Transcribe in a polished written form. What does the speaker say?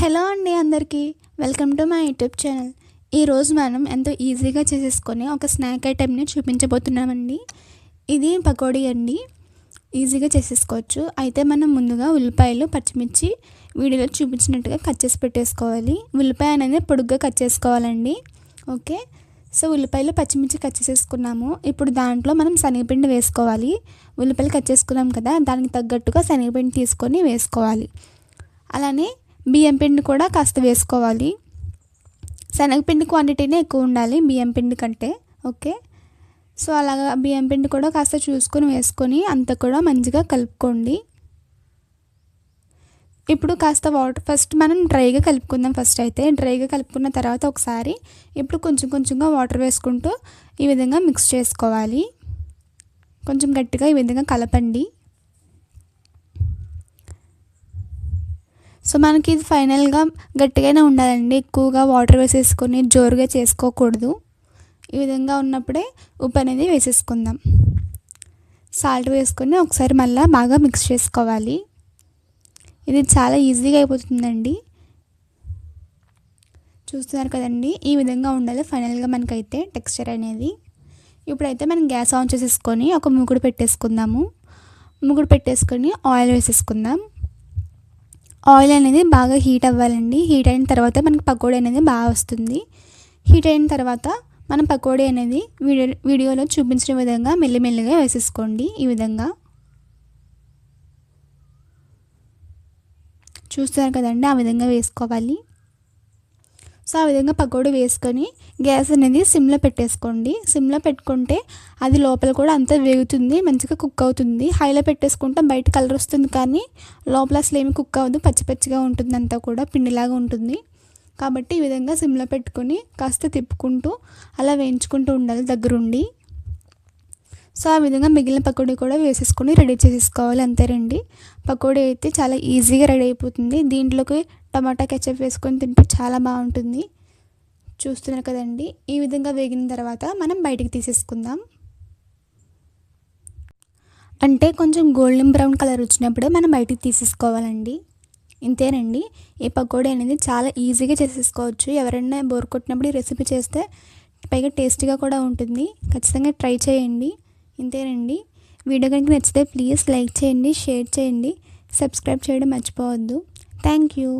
Hello అండి అందరికీ welcome to my YouTube channel. ఈరోజు మనం ఎంతో ఈజీగా చేసేసుకొని ఒక స్నాక్ ఐటెంని చూపించబోతున్నామండి. ఇది పకోడీ అండి. ఈజీగా చేసేసుకోవచ్చు. అయితే మనం ముందుగా ఉల్లిపాయలు పచ్చిమిర్చి వీడియోలో చూపించినట్టుగా కట్ చేసి పెట్టేసుకోవాలి. ఉల్లిపాయ అనేది పొడుగ్గా కట్ చేసుకోవాలండి. ఓకే, సో ఉల్లిపాయలు పచ్చిమిర్చి కట్ చేసేసుకున్నాము. ఇప్పుడు దాంట్లో మనం శనగపిండి వేసుకోవాలి. ఉల్లిపాయలు కట్ చేసుకున్నాం కదా, దానికి తగ్గట్టుగా శనగపిండి తీసుకొని వేసుకోవాలి. అలానే బియ్యం పిండి కూడా కాస్త వేసుకోవాలి. శనగపిండి క్వాంటిటీనే ఎక్కువ ఉండాలి బియ్యం పిండి కంటే. ఓకే, సో అలాగా బియ్యం పిండి కూడా కాస్త చూసుకొని వేసుకొని అంతా కూడా మంచిగా కలుపుకోండి. ఇప్పుడు కాస్త వాటర్ ఫస్ట్ మనం డ్రైగా కలుపుకుందాం. ఫస్ట్ అయితే డ్రైగా కలుపుకున్న తర్వాత ఒకసారి ఇప్పుడు కొంచెం కొంచెంగా వాటర్ వేసుకుంటూ ఈ విధంగా మిక్స్ చేసుకోవాలి. కొంచెం గట్టిగా ఈ విధంగా కలపండి. సో మనకి ఇది ఫైనల్గా గట్టిగానే ఉండాలండి. ఎక్కువగా వాటర్ వేసేసుకొని జోరుగా చేసుకోకూడదు. ఈ విధంగా ఉన్నప్పుడే ఉప్పు అనేది వేసేసుకుందాం. సాల్ట్ వేసుకొని ఒకసారి మళ్ళీ బాగా మిక్స్ చేసుకోవాలి. ఇది చాలా ఈజీగా అయిపోతుందండి. చూస్తున్నారు కదండి, ఈ విధంగా ఉండాలి ఫైనల్గా మనకైతే టెక్స్చర్ అనేది. ఇప్పుడైతే మనం గ్యాస్ ఆన్ చేసేసుకొని ఒక మూకుడు పెట్టేసుకుందాము. మూకుడు పెట్టేసుకొని ఆయిల్ వేసేసుకుందాం. ఆయిల్ అనేది బాగా హీట్ అవ్వాలండి. హీట్ అయిన తర్వాత మనకి పకోడీ అనేది బాగా వస్తుంది. హీట్ అయిన తర్వాత మనం పకోడీ అనేది వీడియోలో చూపించిన విధంగా మెల్లిమెల్లిగా వేసేసుకోండి. ఈ విధంగా చూస్తారు కదండి, ఆ విధంగా వేసుకోవాలి. సో ఆ విధంగా పకోడీ వేసుకొని గ్యాస్ అనేది సిమ్లో పెట్టేసుకోండి. సిమ్లో పెట్టుకుంటే అది లోపల కూడా అంతా వేగుతుంది, మంచిగా కుక్ అవుతుంది. హైలో పెట్టేసుకుంటే బయట కలర్ వస్తుంది కానీ లోపల అసలు ఏమి కుక్ అవ్వదు, పచ్చి పచ్చిగా ఉంటుంది, అంతా కూడా పిండిలాగా ఉంటుంది. కాబట్టి ఈ విధంగా సిమ్లో పెట్టుకొని కాస్త తిప్పుకుంటూ అలా వేయించుకుంటూ ఉండాలి దగ్గరుండి. సో ఆ విధంగా మిగిలిన పకోడీ కూడా వేసేసుకొని రెడీ చేసేసుకోవాలి. అంతేనండి, పకోడీ అయితే చాలా ఈజీగా రెడీ అయిపోతుంది. దీంట్లోకి టమాటా కెచప్ వేసుకొని తింటే చాలా బాగుంటుంది. చూస్తున్నారు కదండి, ఈ విధంగా వేగిన తర్వాత మనం బయటికి తీసేసుకుందాం. అంటే కొంచెం గోల్డెన్ బ్రౌన్ కలర్ వచ్చినప్పుడే మనం బయటికి తీసేసుకోవాలండి. ఇంతేనండి, ఈ పకోడీ అనేది చాలా ఈజీగా చేసేసుకోవచ్చు. ఎవరైనా బోర్ కొట్టినప్పుడు ఈ రెసిపీ చేస్తే పైగా టేస్టీగా కూడా ఉంటుంది. ఖచ్చితంగా ట్రై చేయండి. ఇంతేనండి, వీడియో కనుక నచ్చితే ప్లీజ్ లైక్ చేయండి, షేర్ చేయండి, సబ్స్క్రైబ్ చేయడం మర్చిపోవద్దు. Thank you.